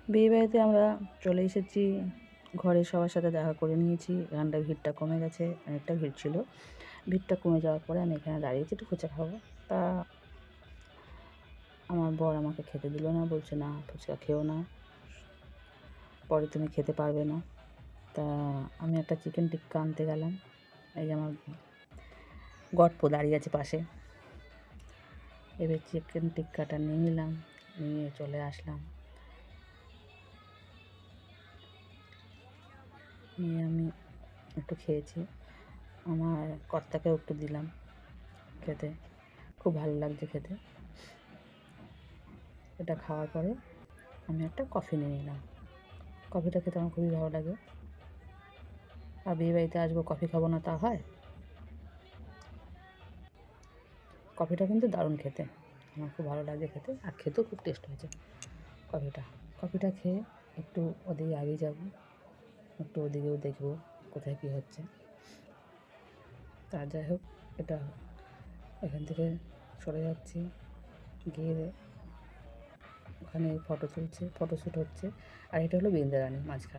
বিয়েবাড়িতে আমরা চলে এসেছি, ঘরের সবার সাথে দেখা করে নিয়েছি। এখানটায় ভিড়টা কমে গেছে, অনেকটা ভিড় ছিল। ভিড়টা কমে যাওয়ার পরে আমি এখানে দাঁড়িয়েছি একটু ফুচকা খাবো। তা আমার বর আমাকে খেতে দিল না, বলছে, "না, ফুচকা খেও না, পরে তুমি খেতে পারবে না।" তা আমি একটা চিকেন টিক্কা আনতে গেলাম। এই যে আমার গটপো দাঁড়িয়ে আছে পাশে। এবার চিকেন টিক্কাটা নিয়ে নিলাম, নিয়ে চলে আসলাম। নিয়ে আমি একটু খেয়েছি, আমার কর্তাকেও একটু দিলাম খেতে। খুব ভালো লাগছে খেতে। এটা খাওয়ার পরে আমি একটা কফি নিয়ে নিলাম। কফিটা খেতে আমার খুবই ভালো লাগে। আর বিয়েবাড়িতে আসবো, কফি খাবো না তা হয়? কফিটা কিন্তু দারুণ খেতে, আমার খুব ভালো লাগে খেতে, আর খেতেও খুব টেস্ট হয়েছে কফিটা। কফিটা খেয়ে একটু ওদিকে এগিয়ে যাবো, একটু ওদিকেও দেখবো কোথায় কী হচ্ছে। তা যাই হোক, এটা এখান থেকে সরে যাচ্ছি, গিয়ে ওখানে ফটোশ্যুট হচ্ছে। আর এটা হলো বৃন্দারানী মাঝখানে।